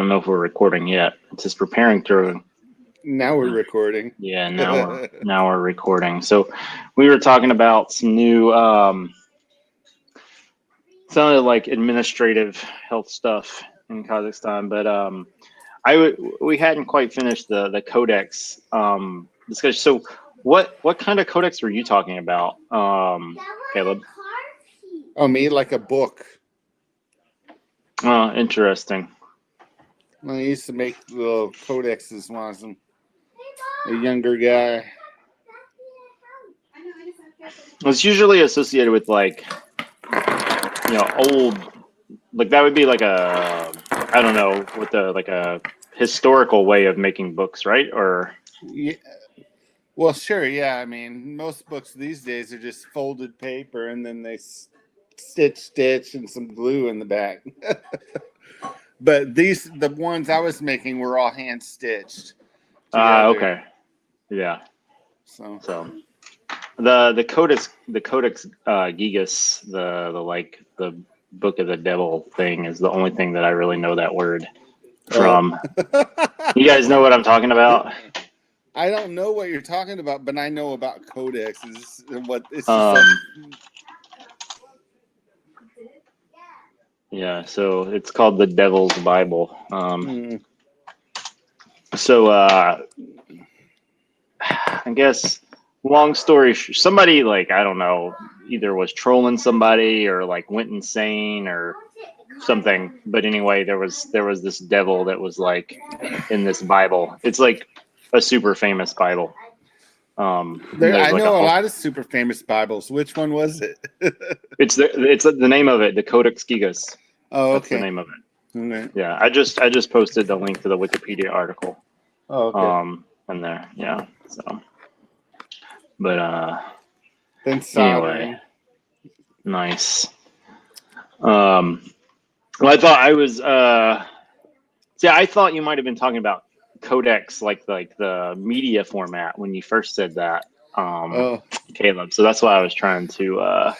don't know if we're recording yet. It's just preparing to. Now we're recording. Yeah, now we're recording. So we were talking about some new sounded like administrative health stuff in Kazakhstan, but we hadn't quite finished the codex discussion. So what kind of codex were you talking about, Caleb? Oh, me, like a book. Oh, interesting. I used to make little codexes when I was a younger guy. It's usually associated with like, old, like that would be like I don't know, with like a historical way of making books, right? Or yeah. Well, sure, yeah. I mean, most books these days are just folded paper and then they stitch and some glue in the back. But the ones I was making were all hand stitched. Okay. Yeah. So the Codex Gigas, the Book of the Devil thing is the only thing that I really know that word from. You guys know what I'm talking about? I don't know what you're talking about, but I know about codexes and what it's. Yeah, so it's called the Devil's Bible. So I guess long story short, somebody like, I don't know, either was trolling somebody or like went insane or something. But anyway, there was this devil that was like in this Bible. It's like a super famous Bible. I know a lot of super famous Bibles. Which one was it? It's the name of it, the Codex Gigas. Oh, okay. That's the name of it. Okay. Yeah, I just posted the link to the Wikipedia article. Oh, okay. In there, yeah. So, but then anyway, nice. Well, I thought I was. I thought you might have been talking about codex, like the media format when you first said that, Caleb. So that's why I was trying to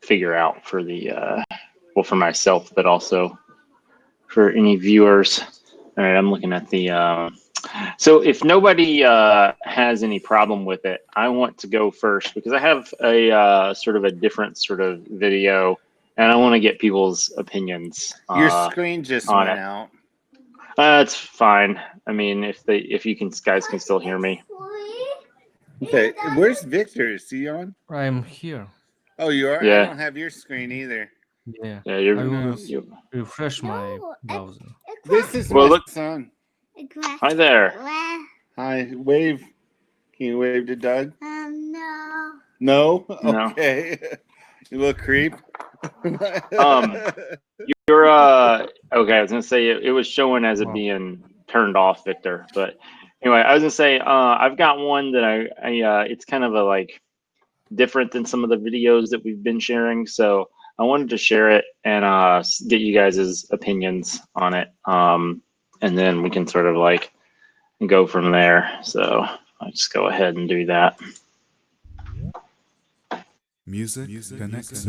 figure out for for myself, but also for any viewers. All right, I'm looking at the. So if nobody has any problem with it, I want to go first because I have a sort of a different sort of video, and I want to get people's opinions. Your screen just went out. That's fine. I mean, if you guys can still hear me. Okay, where's Victor? Is he on? I'm here. Oh, you are? Yeah. I don't have your screen either. Yeah. Yeah, I will refresh my browser. This is my son. Hi there. Hi, wave. Can you wave to Doug? No. No? Okay. You little creep. You're okay. I was gonna say it was showing as it being turned off, Victor. But anyway, I was gonna say I've got one that I it's kind of a like different than some of the videos that we've been sharing. So I wanted to share it and get you guys' opinions on it. And then we can sort of like go from there. So I'll just go ahead and do that. Music connects.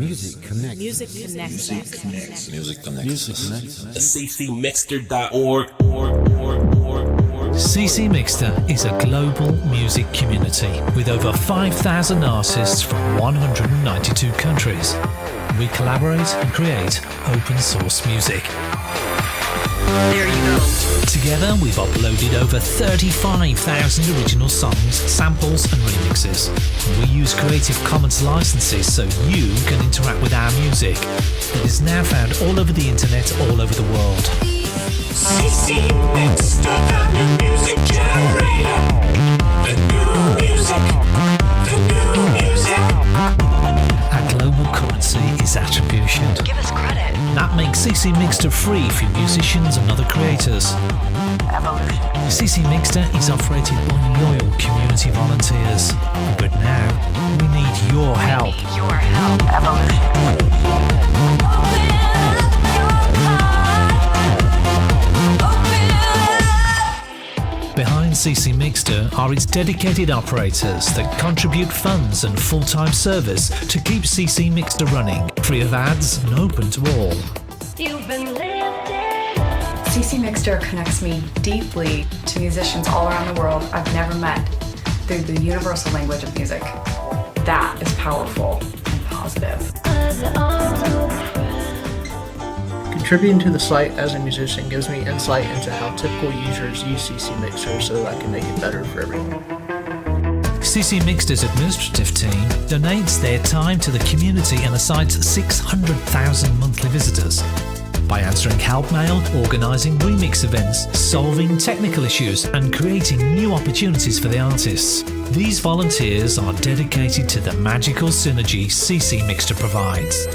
ccmixter.org. CC Mixter is a global music community with over 5,000 artists from 192 countries. We collaborate and create open source music. There you go. Together, we've uploaded over 35,000 original songs, samples, and remixes. We use Creative Commons licenses so you can interact with our music. It is now found all over the internet, all over the world. CC Mixter, the new music generator. The new music. The new music. Our global currency is attribution. Give us credit. That makes CC Mixter free for musicians and other creators. Evolution. CC Mixter is operated by loyal community volunteers. But now, we need your help. Evolution. Behind CC Mixter are its dedicated operators that contribute funds and full-time service to keep CC Mixter running, free of ads and open to all. You've been lifted. CC Mixter connects me deeply to musicians all around the world I've never met through the universal language of music. That is powerful and positive. Contributing to the site as a musician gives me insight into how typical users use CC Mixer so that I can make it better for everyone. CC Mixter's administrative team donates their time to the community and the site's 600,000 monthly visitors by answering help mail, organising remix events, solving technical issues and creating new opportunities for the artists. These volunteers are dedicated to the magical synergy CC Mixter provides.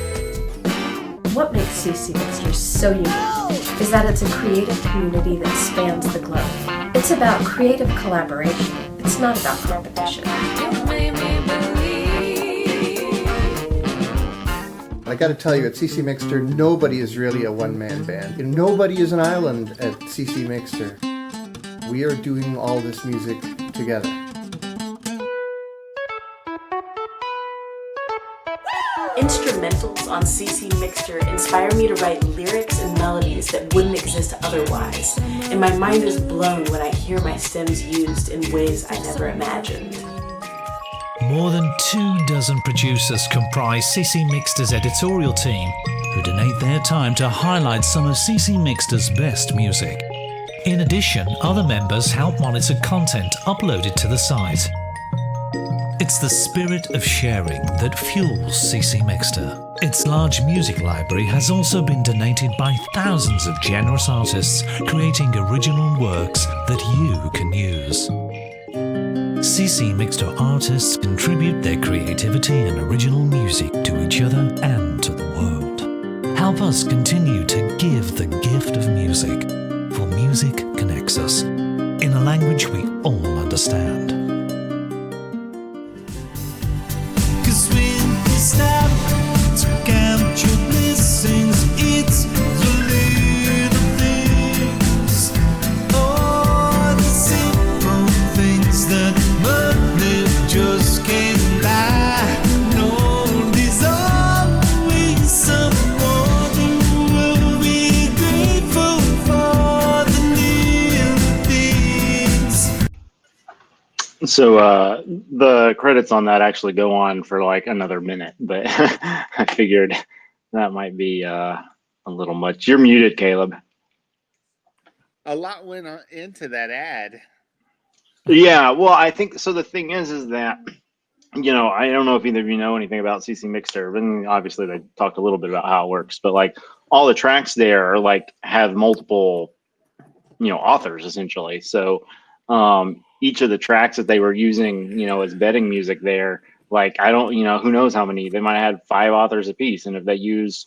What makes CC Mixter so unique is that it's a creative community that spans the globe. It's about creative collaboration. It's not about competition. I got to tell you, at CC Mixter, nobody is really a one-man band. And nobody is an island at CC Mixter. We are doing all this music together. Instrumentals on CC Mixter inspire me to write lyrics and melodies that wouldn't exist otherwise, and my mind is blown when I hear my stems used in ways I never imagined. More than 24 producers comprise CC Mixter's editorial team, who donate their time to highlight some of CC Mixter's best music. In addition, other members help monitor content uploaded to the site. It's the spirit of sharing that fuels CC Mixter. Its large music library has also been donated by thousands of generous artists, creating original works that you can use. CC Mixter artists contribute their creativity and original music to each other and to the world. Help us continue to give the gift of music, for music connects us in a language we all understand. 'Cause when we stop to count your blessings, it's the little things, all the simple things that money just can't buy. No, there's always someone who will be grateful for the little things. So the credits on that actually go on for like another minute, but I figured that might be a little much. You're muted, Caleb. A lot went into that ad. Yeah, well, I think so. The thing is that I don't know if either of you know anything about CC Mixter, but obviously they talked a little bit about how it works. But like all the tracks there are like have multiple, authors essentially. So each of the tracks that they were using, as betting music there, like I don't, who knows how many, they might have had 5 authors apiece. And if they use,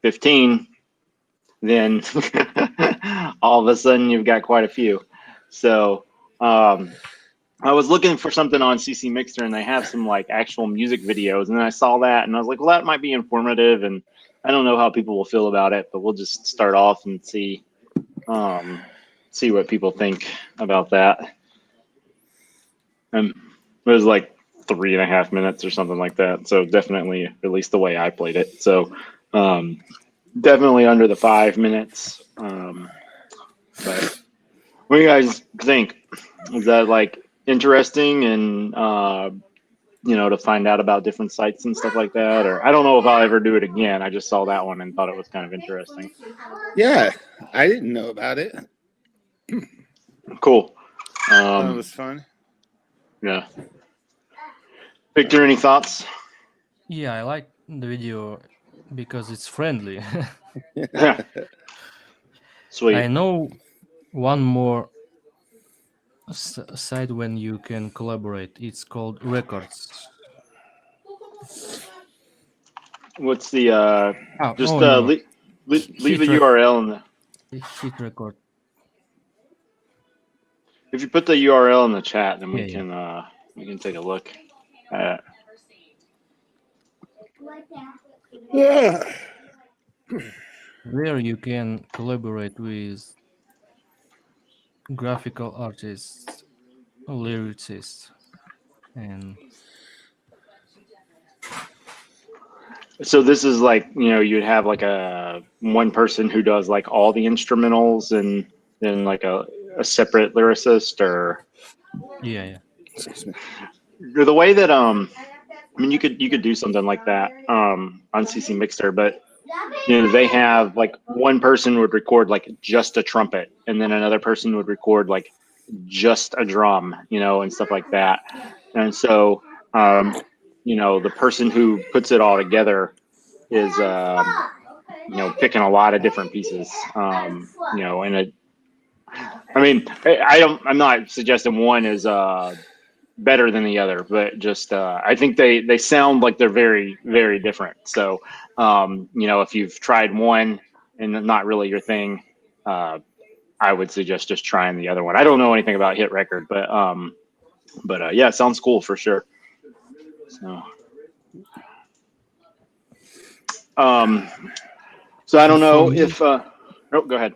15, then all of a sudden you've got quite a few. So I was looking for something on CC Mixter and they have some like actual music videos. And then I saw that and I was like, well, that might be informative. And I don't know how people will feel about it, but we'll just start off and see what people think about that. It was like 3.5 minutes or something like that. So definitely, at least the way I played it. So definitely under the 5 minutes. But what do you guys think? Is that like interesting and to find out about different sites and stuff like that? Or I don't know if I'll ever do it again. I just saw that one and thought it was kind of interesting. Yeah, I didn't know about it. Cool. That was fun. Yeah. Victor, any thoughts? Yeah, I like the video because it's friendly. Sweet. I know one more site when you can collaborate. It's called Records. What's the just no. leave the URL in the Hit record. if you put the URL in the chat, then we Yeah, can take a look at Yeah. There you can collaborate with graphical artists, lyricists, and So this is like, you'd have like a one person who does like all the instrumentals and then like a separate lyricist, or Yeah. the way that I mean, you could do something like that on CC Mixer, but they have like one person would record like just a trumpet, and then another person would record like just a drum, and stuff like that. And so, the person who puts it all together is, picking a lot of different pieces, and I mean, I'm not suggesting one is better than the other, but just I think they sound like they're very, very different. So, if you've tried one and not really your thing, I would suggest just trying the other one. I don't know anything about Hit Record, but yeah, it sounds cool for sure. So, so I don't know if. Oh, go ahead.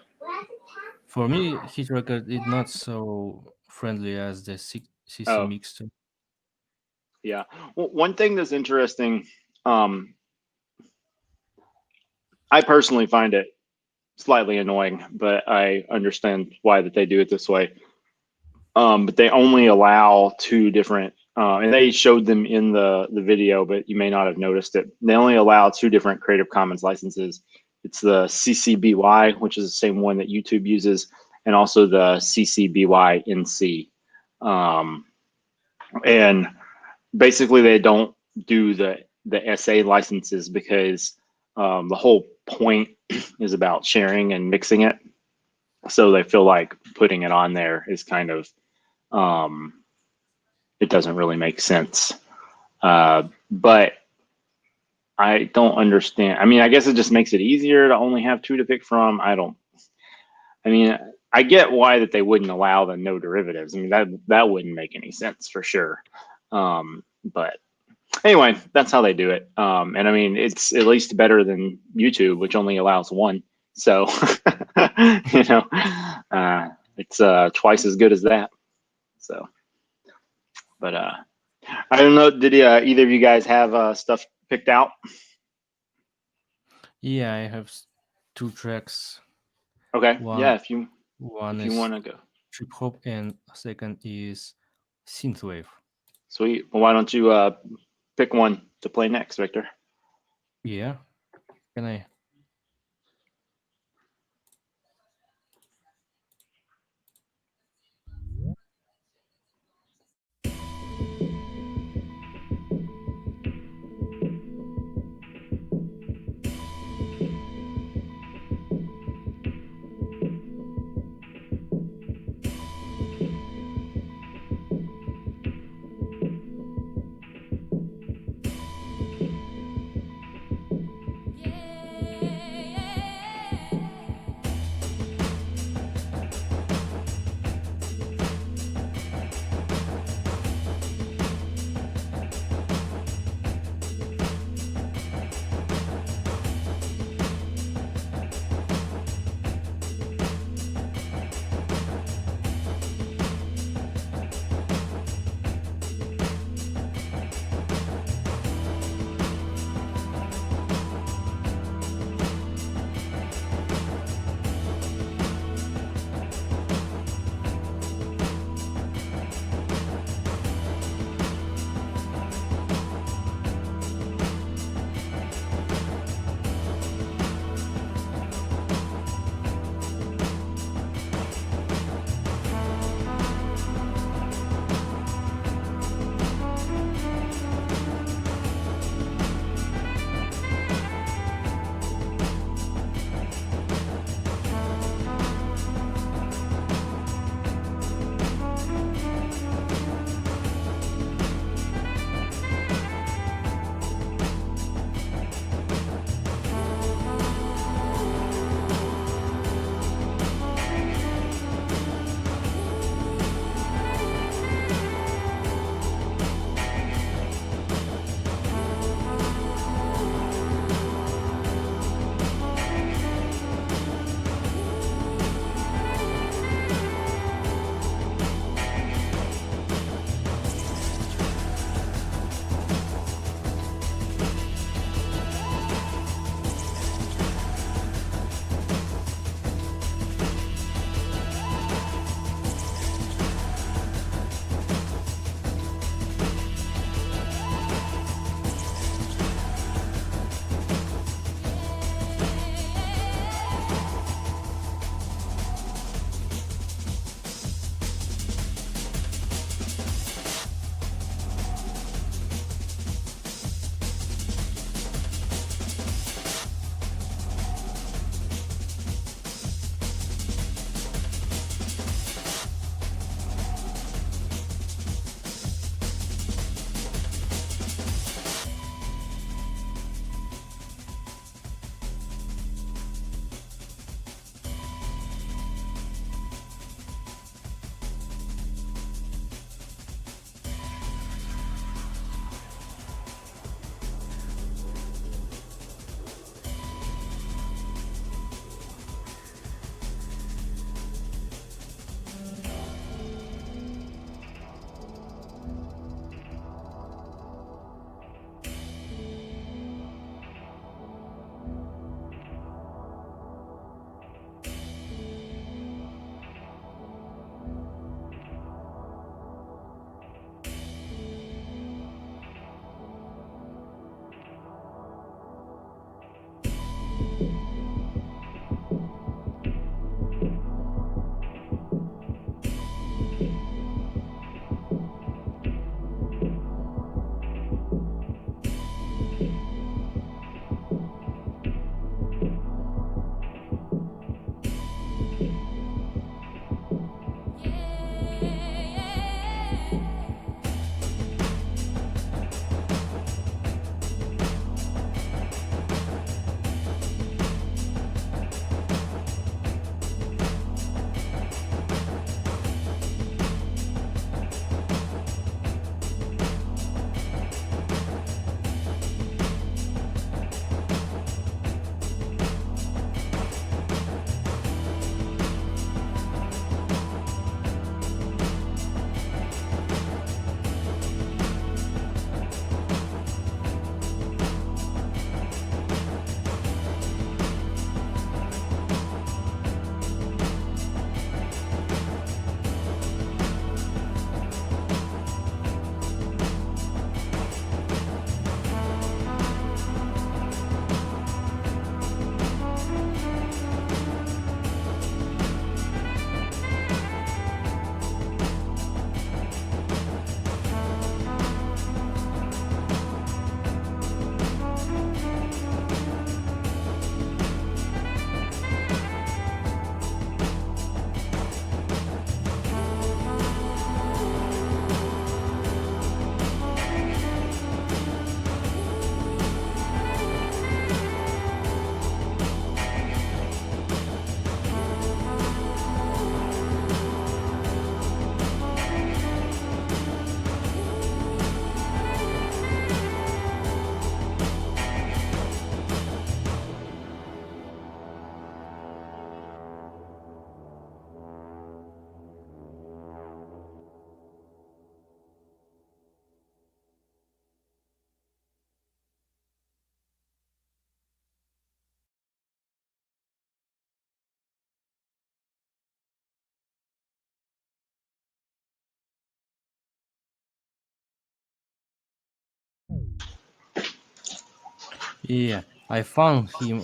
For me, Hit Record is not so friendly as the CC Oh, Mixer. yeah. Well, one thing that's interesting, I personally find it slightly annoying, but I understand why that they do it this way. But they only allow two different, and they showed them in the video, but you may not have noticed it. They only allow two different Creative Commons licenses. It's the CC BY, which is the same one that YouTube uses, and also the CC BY NC. And basically, they don't do the SA licenses because the whole point is about sharing and mixing it. So they feel like putting it on there is kind of, it doesn't really make sense. But I don't understand. I mean, I guess it just makes it easier to only have two to pick from. I mean, I get why that they wouldn't allow the no derivatives. I mean, that wouldn't make any sense for sure. But anyway, that's how they do it. And I mean, it's at least better than YouTube, which only allows one. So, it's twice as good as that. So, but I don't know. Did either of you guys have stuff picked out? Yeah, I have two tracks. Okay. One Yeah. If you one if you is want to go, trip hop, and second is synthwave. sweet. Well, why don't you pick one to play next, Victor? Yeah, can I? Yeah. Yeah, I found him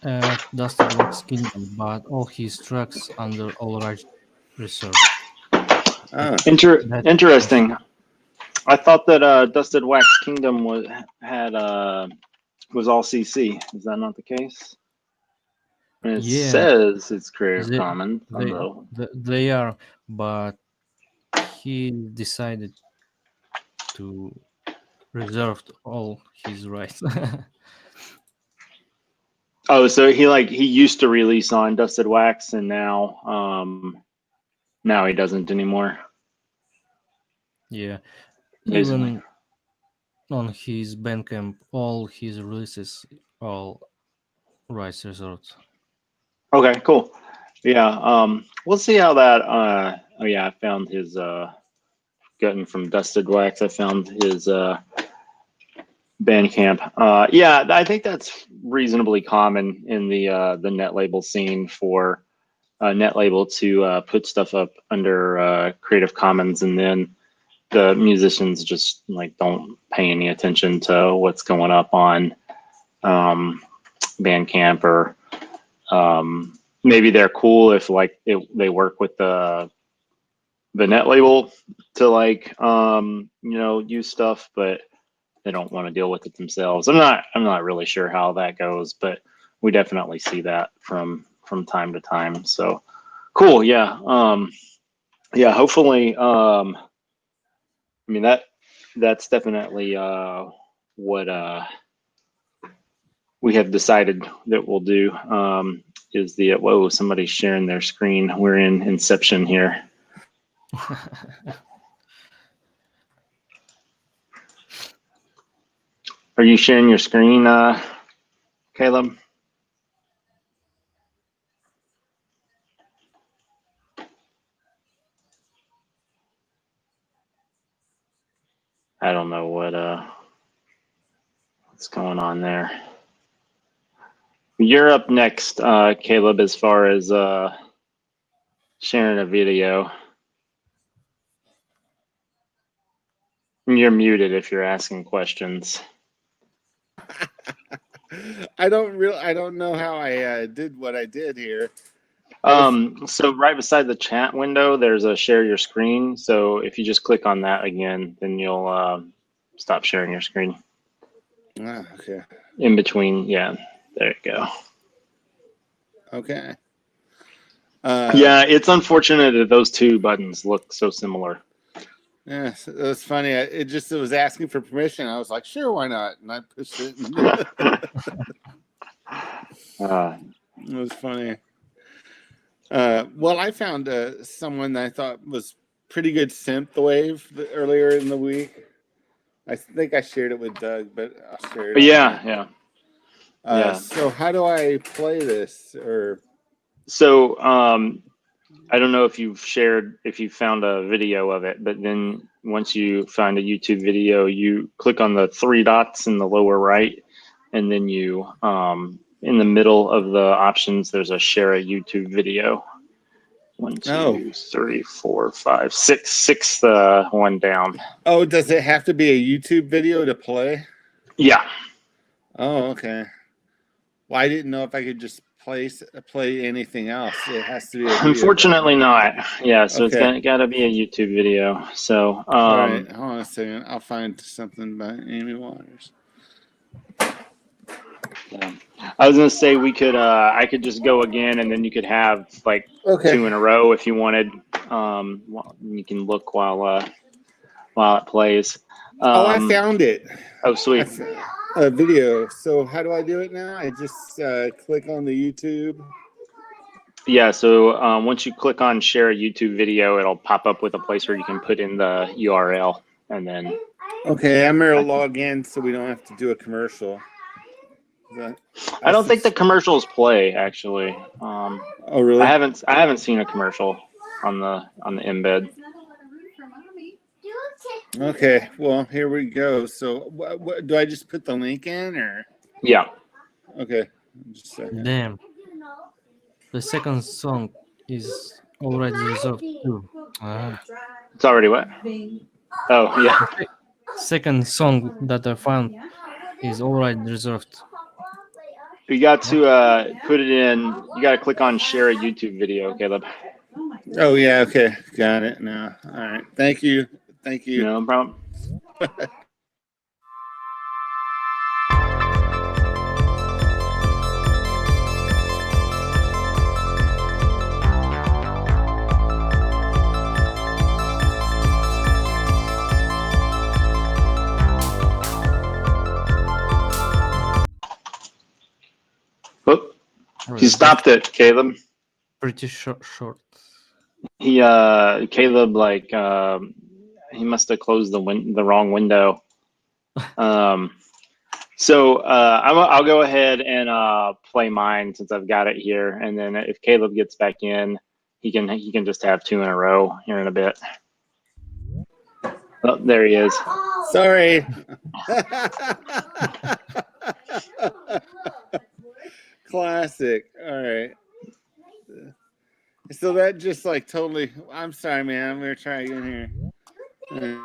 at Dusted Wax Kingdom, but all his tracks under all rights reserved. That, Oh, that's strange. Interesting. I thought that Dusted Wax Kingdom was all CC. Is that not the case? And it Yeah, says it's Creative they Commons on they the. they are, but he decided to reserve all his rights. Oh, so he used to release on Dusted Wax, and now he doesn't anymore. Yeah, Basically. even on his Bandcamp, all his releases all rights reserved. Okay, cool. Yeah, we'll see how that. Oh yeah, I found his getting from Dusted Wax. I found his Bandcamp. Yeah, I think that's reasonably common in the net label scene for a net label to put stuff up under Creative Commons, and then the musicians just like don't pay any attention to what's going up on Bandcamp, or maybe they're cool if like they work with the net label to like use stuff, but they don't want to deal with it themselves. I'm not really sure how that goes, but we definitely see that from time to time. So cool, yeah. Yeah, hopefully I mean that's definitely what we have decided that we'll do, is the whoa, somebody's sharing their screen. We're in Inception here. Are you sharing your screen, Caleb? I don't know what's going on there. You're up next, Caleb, as far as sharing a video. You're muted if you're asking questions. I don't know how I did what I did here. So right beside the chat window, there's a share your screen. So if you just click on that again, then you'll stop sharing your screen. Okay. In between, yeah, there you go. Okay. Yeah, it's unfortunate that those two buttons look so similar. Yeah, it was funny. It was asking for permission. I was like, sure, why not? And I pushed it. It was funny. Well, I found someone that I thought was pretty good synthwave earlier in the week. I think I shared it with Doug, but I'll share it. Yeah. So how do I play this? Or so I don't know if you found a video of it, but then once you find a YouTube video, you click on the three dots in the lower right, and then you in the middle of the options, there's a share a YouTube video. 1, 2, 3, 4, 5, 6, sixth one down. Oh, does it have to be a YouTube video to play? Yeah. Oh, okay. Well, I didn't know if I could just play anything else. It has to be a video. Unfortunately not. Yeah, so okay. It's got to be a YouTube video. So all right, hold on a second. I'll find something by Amy Waters. Yeah. I was gonna say we could I could just go again, and then you could have like two in a row if you wanted. You can look while it plays. I found it. Oh, sweet. A video. So how do I do it now? I just click on the YouTube. Yeah, so once you click on share a YouTube video, it'll pop up with a place where you can put in the URL, and then. Okay, I'm gonna log in so we don't have to do a commercial. I don't think the commercials play actually. Oh, really? I haven't seen a commercial on the embed. Okay, well here we go. So what do I just put the link in, or? Yeah. Okay. Just a second. Damn. The second song is already resolved too. It's already what? Oh yeah. Second song that I found is already reserved. You got to put it in. You got to click on share a YouTube video, Caleb. Oh yeah, okay, got it now. All right, thank you. No problem. Whoop. He stopped it, Caleb. Pretty short. He Caleb he must have closed the wrong window. So I'll go ahead and play mine since I've got it here, and then if Caleb gets back in, he can just have two in a row here in a bit. Oh, there he is. Sorry. Classic. All right. So that just like totally. I'm sorry, man. I'm gonna try again here.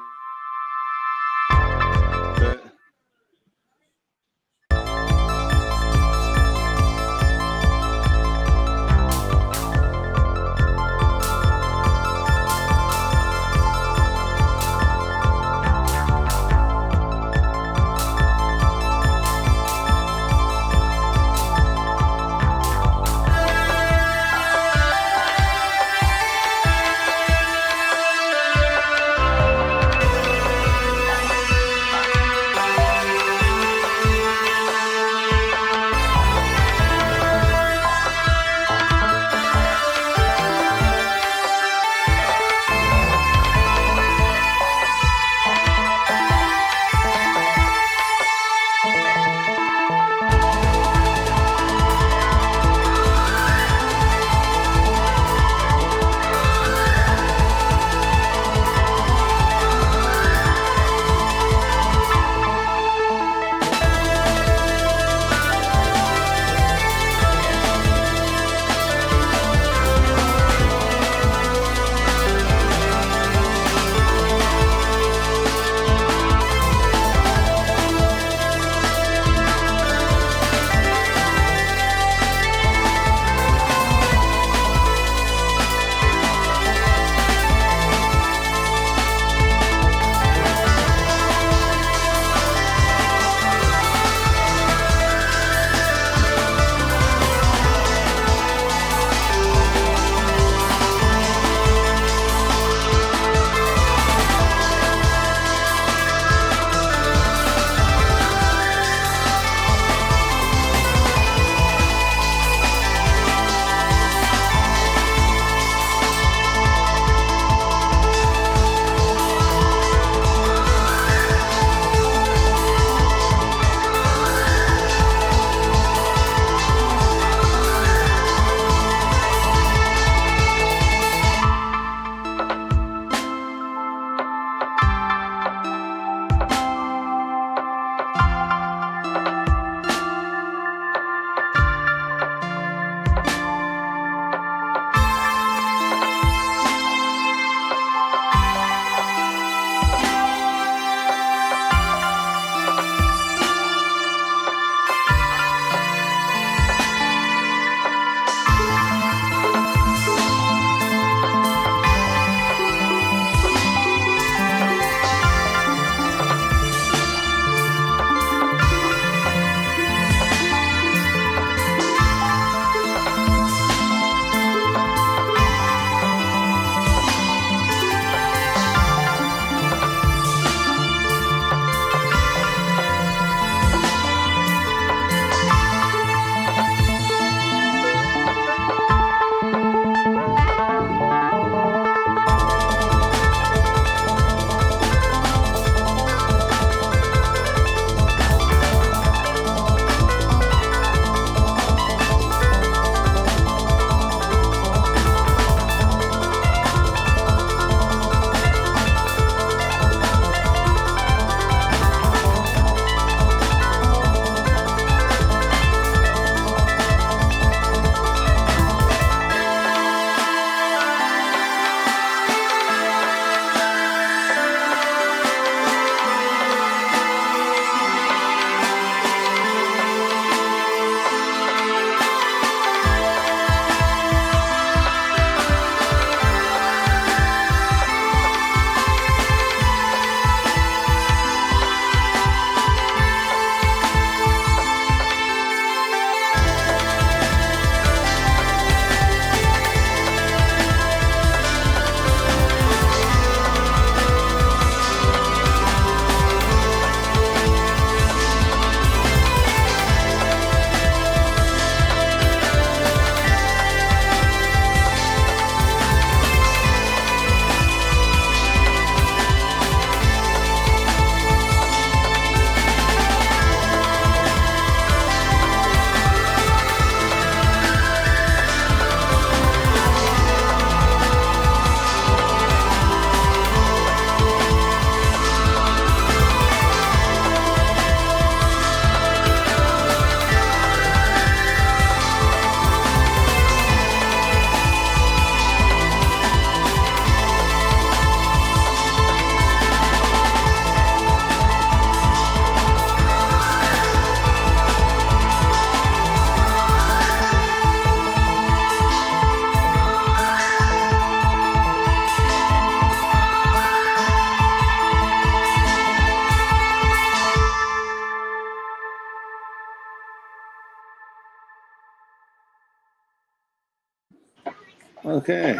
Okay.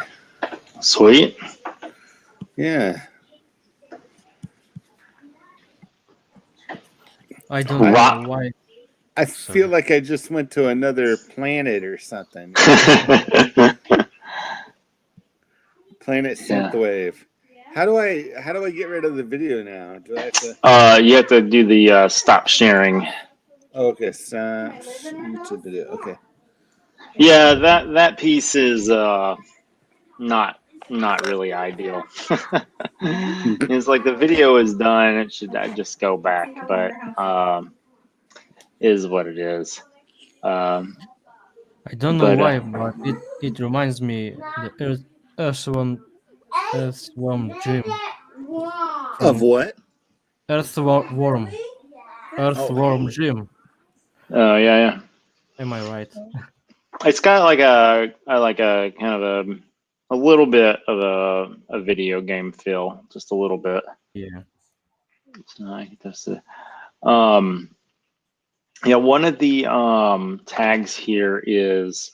Sweet. Yeah. I don't Rock. know why. I Sorry. feel like I just went to another planet or something. Planet Synthwave. How do I get rid of the video now? Do I have to? You have to do the stop sharing. Okay, stop YouTube video. Okay. Yeah, that piece is not really ideal. It's like the video is done. It should just go back, but is what it is. I don't know But why, but it reminds me the Earthworm Jim Of from what? Earthworm Jim. oh yeah. Am I right? It's got like a kind of a little bit of a video game feel, just a little bit. Yeah. So I think that's it. Yeah, one of the tags here is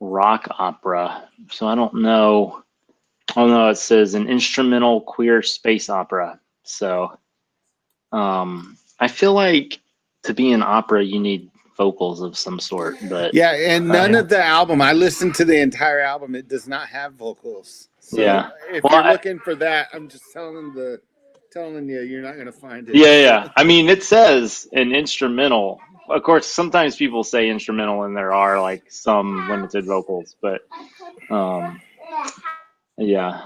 rock opera. So I don't know. Oh no, it says an instrumental queer space opera. So I feel like to be an opera you need vocals of some sort, but Yeah, and none of the album. I listened to the entire album. It does not have vocals. So yeah. if Well, you're looking for that, I'm just telling you, you're not gonna find it. yeah. I mean, it says an instrumental. Of course, sometimes people say instrumental, and there are like some limited vocals, but yeah.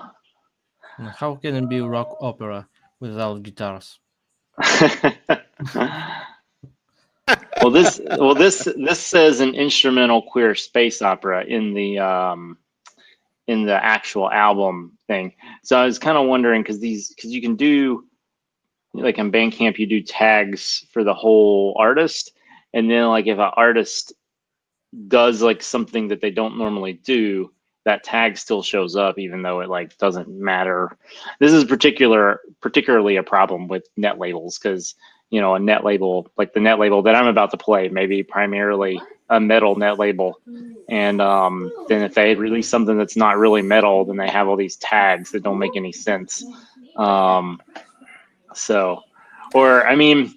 How can it be rock opera without guitars? Well, this says an instrumental queer space opera in the actual album thing. So I was kind of wondering because you can do like in Bandcamp you do tags for the whole artist, and then like if an artist does like something that they don't normally do, that tag still shows up even though it like doesn't matter. This is particularly a problem with net labels because a net label like the net label that I'm about to play may be primarily a metal net label, and then if they release something that's not really metal, then they have all these tags that don't make any sense. So, or I mean,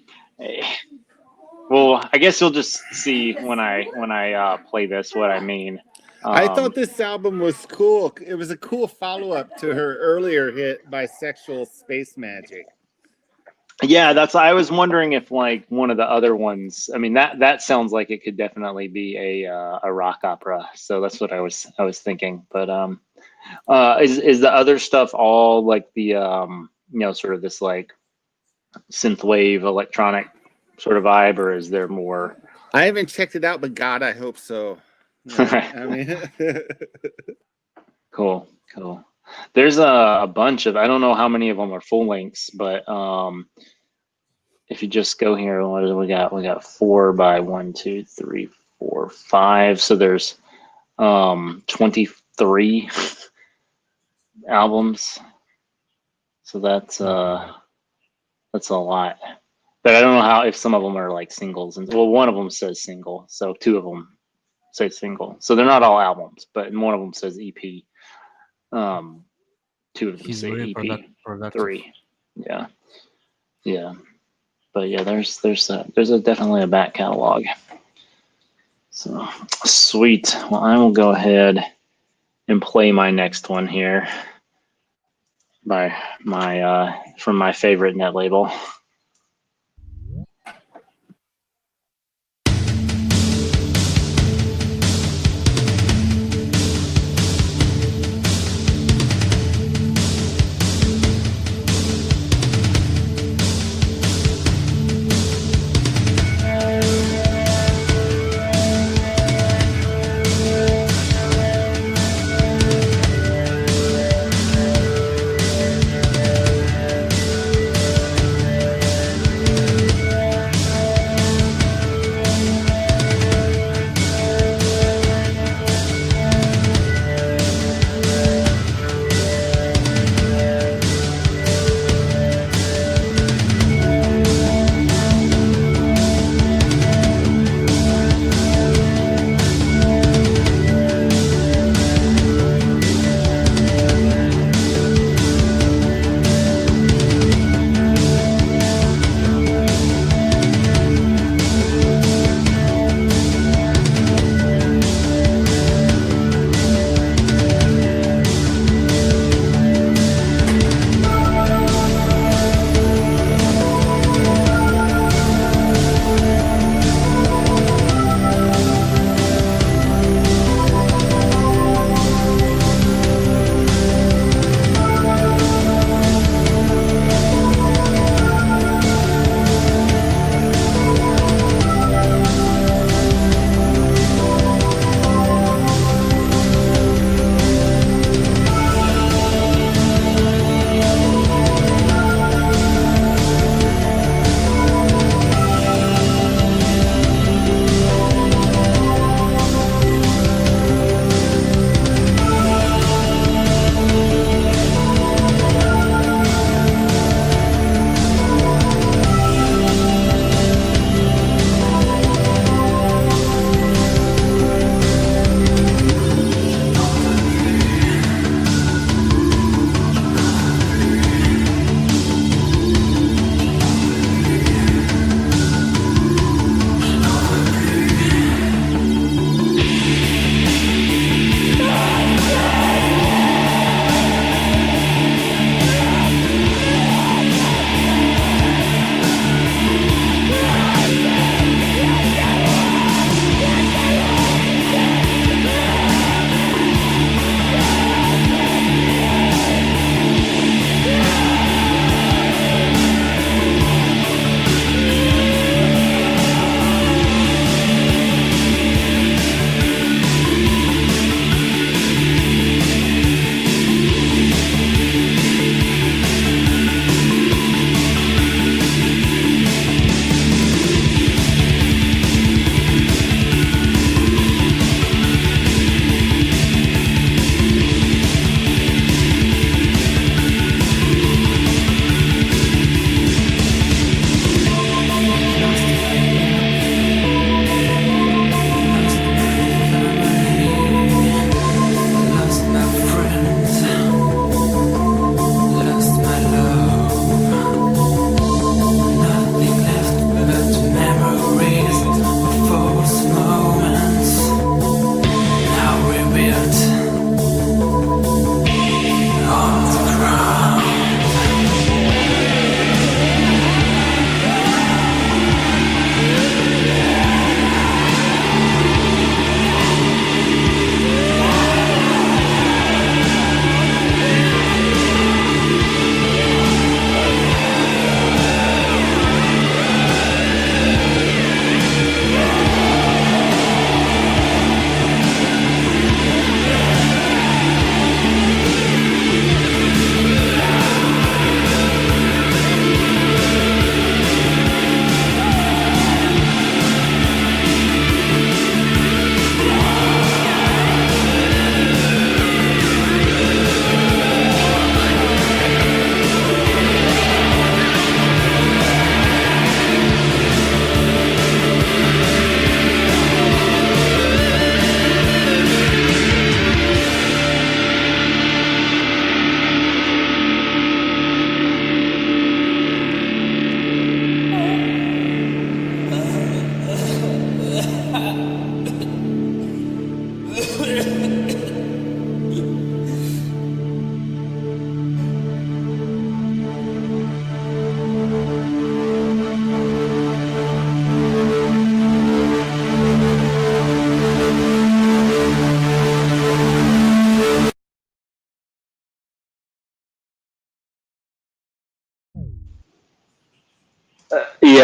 well, I guess you'll just see when I play this what I mean. I thought this album was cool. It was a cool follow-up to her earlier hit, Bisexual Space Magic. Yeah, I was wondering if like one of the other ones. I mean, that sounds like it could definitely be a rock opera. So that's what I was thinking. But is the other stuff all like the sort of this like synthwave electronic sort of vibe, or is there more? I haven't checked it out, but God, I hope so. I mean, cool. There's a bunch of, I don't know how many of them are full lengths, but if you just go here, what do we got? We got 4 by 1, 2, 3, 4, 5. So there's 23 albums. So that's a lot. But I don't know if some of them are like singles. And well, one of them says single, so 2 of them say single. So they're not all albums, but one of them says EP. 2 of them say EP. Productive. 3, yeah. But yeah, there's definitely a back catalog. So sweet. Well, I will go ahead and play my next one here by from my favorite net label.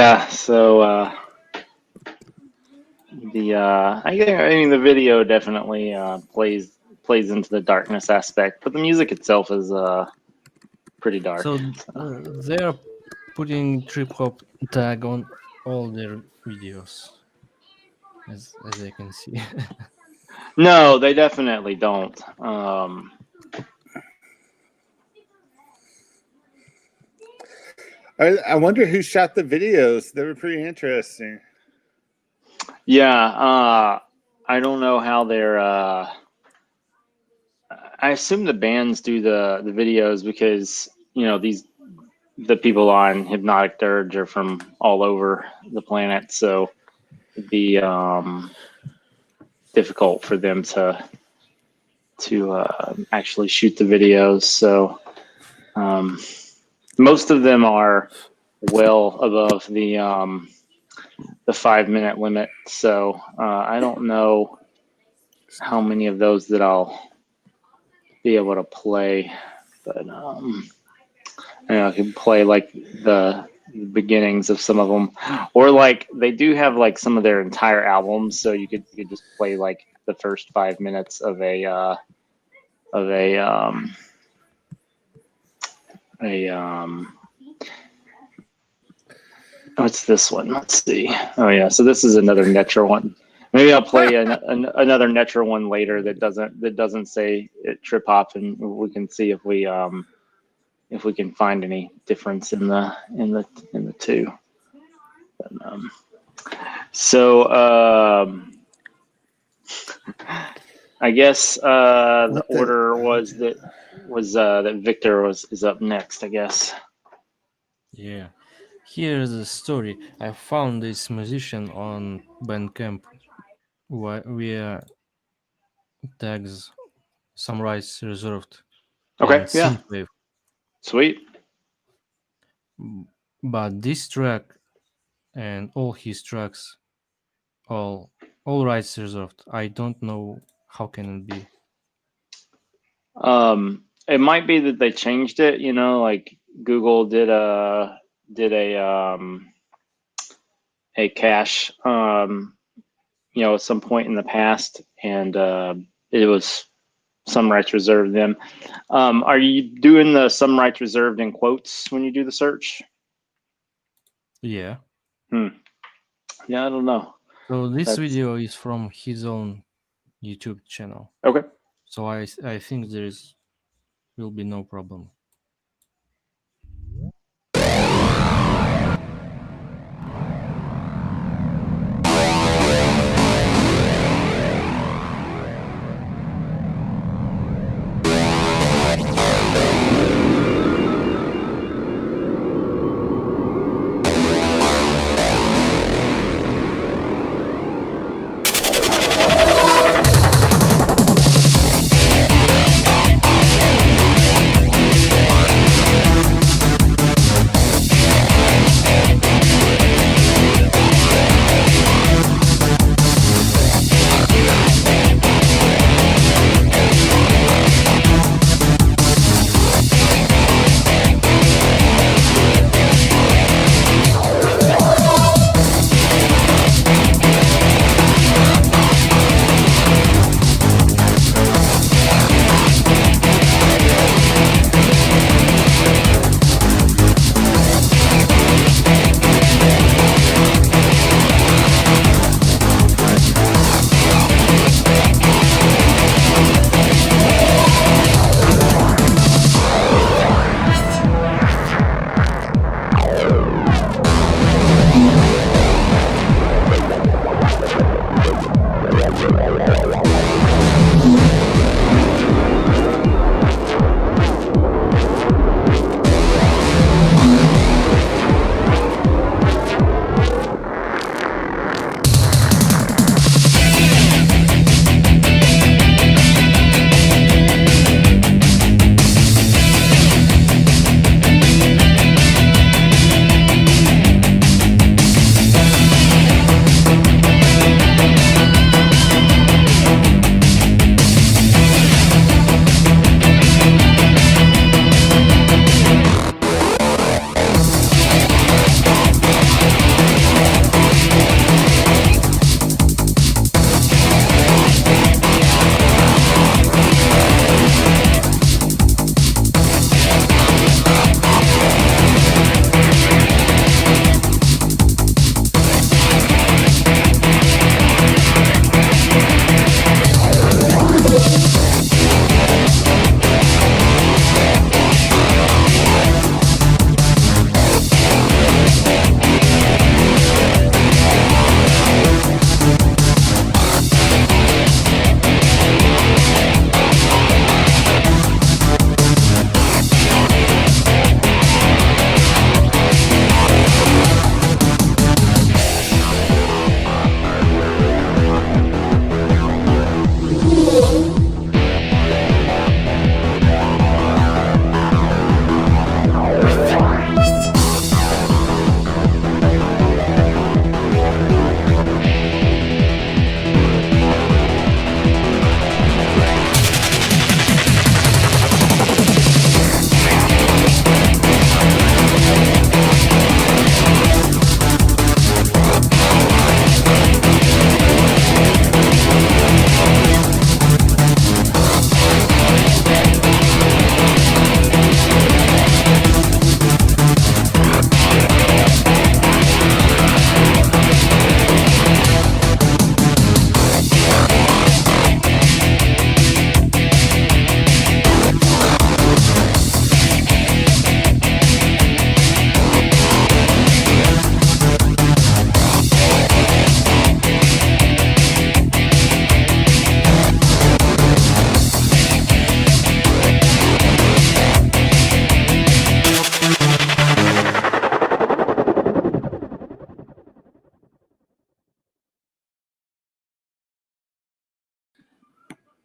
Yeah, so I mean the video definitely plays into the darkness aspect, but the music itself is pretty dark. So So. they're putting trip hop tag on all their videos, as I can see. No, they definitely don't. I wonder who shot the videos. They were pretty interesting. Yeah, I don't know how they're. I assume the bands do the videos because the people on Hypnotic Dirge are from all over the planet, so it'd be difficult for them to actually shoot the videos. So most of them are well above the 5-minute limit. So I don't know how many of those that I'll be able to play, but I can play like the beginnings of some of them, or like they do have like some of their entire albums, so you could just play like the first 5 minutes of a what's this one? Let's see. Oh yeah, so this is another Netra one. Maybe I'll play another Netra one later that doesn't say it trip hop, and we can see if we can find any difference in the two. But, so I guess the order was that Victor is up next, I guess. Yeah. Here's the story. I found this musician on Bandcamp via tags Some Rights Reserved Okay, and yeah. Synthwave. Sweet. But this track and all his tracks, all rights reserved. I don't know how can it be. It might be that they changed it, like Google did a cache at some point in the past, and it was some rights reserved them. Are you doing the some rights reserved in quotes when you do the search? Yeah. Yeah, I don't know. So this video is from his own YouTube channel. Okay. So I think will be no problem.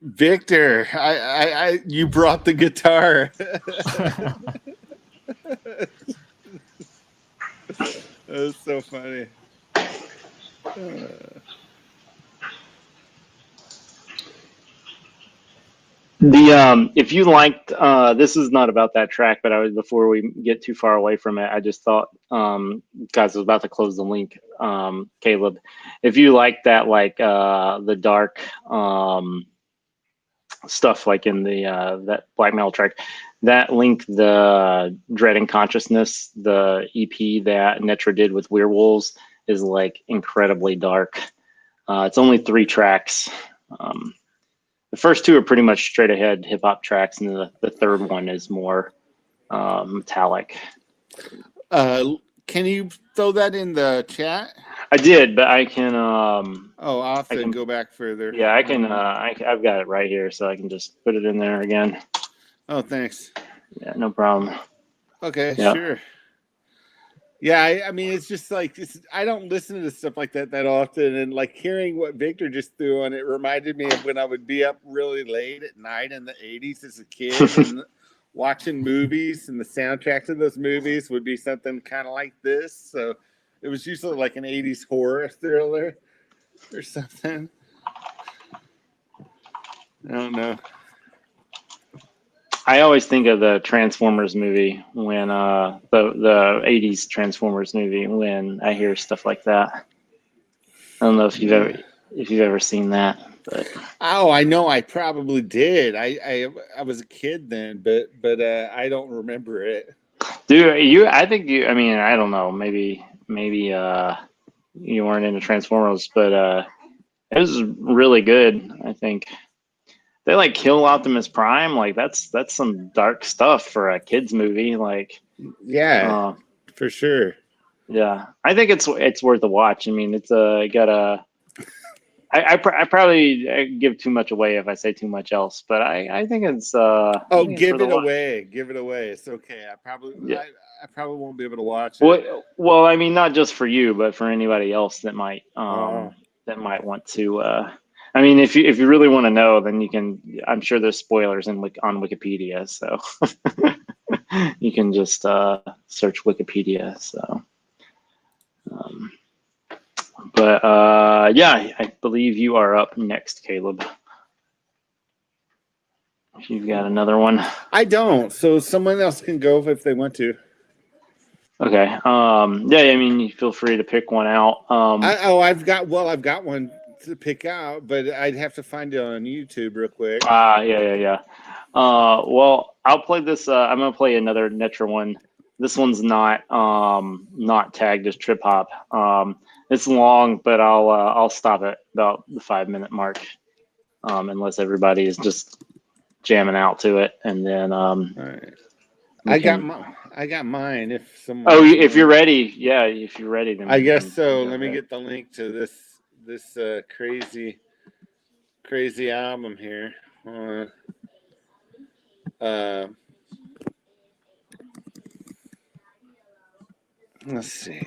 Victor, you brought the guitar. That was so funny. The if you liked this is not about that track, but I was before we get too far away from it, I just thought guys, I was about to close the link, Caleb. If you like that, like the dark stuff like in the that black metal track, that link, the Dread and Consciousness, the EP that Netra did with Werewolves, is like incredibly dark. It's only 3 tracks. The first 2 are pretty much straight ahead hip hop tracks, and the third one is more metallic. Can you throw that in the chat? I did, but I can. I'll have to go back further. Yeah, I can. I've got it right here, so I can just put it in there again. Oh, thanks. Yeah, no problem. Okay, yeah. Sure. Yeah, I mean, it's just like I don't listen to stuff like that often, and like hearing what Victor just threw on it reminded me of when I would be up really late at night in the '80s as a kid and watching movies, and the soundtracks of those movies would be something kind of like this. So it was usually like an '80s horror thriller or something. I don't know. I always think of the Transformers movie when the 80s Transformers movie when I hear stuff like that. I don't know if you've ever seen that, but I know I probably did. I was a kid then, but I don't remember it. Dude, I think I mean, I don't know, maybe you weren't into Transformers, but it was really good, I think. They like kill Optimus Prime, like that's some dark stuff for a kids movie, like for sure. Yeah, I think it's worth a watch. I mean, it's got a. I probably give too much away if I say too much else, but I think it's. Give it away! Give it away! It's okay. I probably won't be able to watch it. Well, I mean, not just for you, but for anybody else that might want to. I mean, if you really want to know, then you can. I'm sure there's spoilers on Wikipedia, so you can just search Wikipedia. So, yeah, I believe you are up next, Caleb. If you've got another one, I don't. So someone else can go if they want to. Okay. Yeah. I mean, you feel free to pick one out. I've got one to pick out, but I'd have to find it on YouTube real quick. Yeah. Well, I'll play this. I'm gonna play another Netra one. This one's not tagged as trip hop. It's long, but I'll stop at about the 5-minute mark, unless everybody is just jamming out to it, and then all right. I got mine. If someone. If you're ready, yeah. If you're ready, then I guess so. Let me get the link to this crazy album here. Let's see.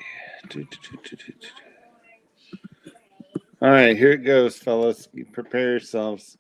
All right, here it goes, fellas. Prepare yourselves.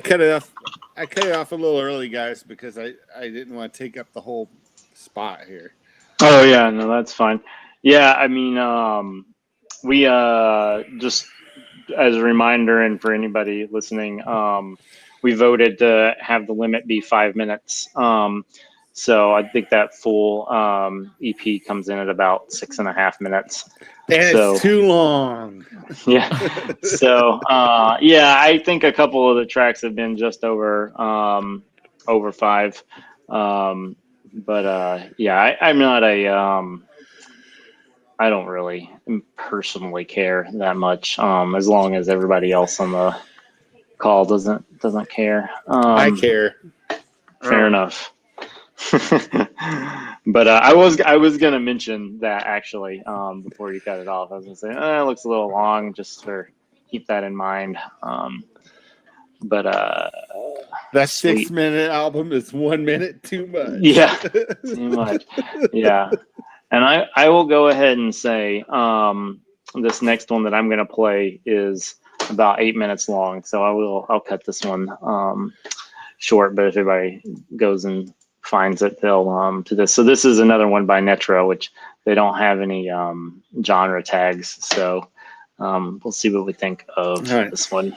cut it off. I cut it off a little early, guys, because I didn't want to take up the whole spot here. Oh yeah, no, that's fine. Yeah, I mean, we just as a reminder, and for anybody listening, we voted to have the limit be 5 minutes. So I think that full EP comes in at about 6.5 minutes. And So it's too long. yeah. So yeah, I think a couple of the tracks have been just over 5. But yeah, I'm not a I don't really personally care that much, as long as everybody else on the call doesn't care. I care. Fair enough. But I was gonna mention that actually before you cut it off. I was gonna say it looks a little long, just for keep that in mind. But that sweet. 6 minute album is 1 minute too much. Yeah, too much. Yeah. And I will go ahead and say this next one that I'm going to play is about 8 minutes long. So I'll cut this one short, but if everybody goes and finds it, they'll to this. So this is another one by Netro, which they don't have any genre tags. So we'll see what we think of this one.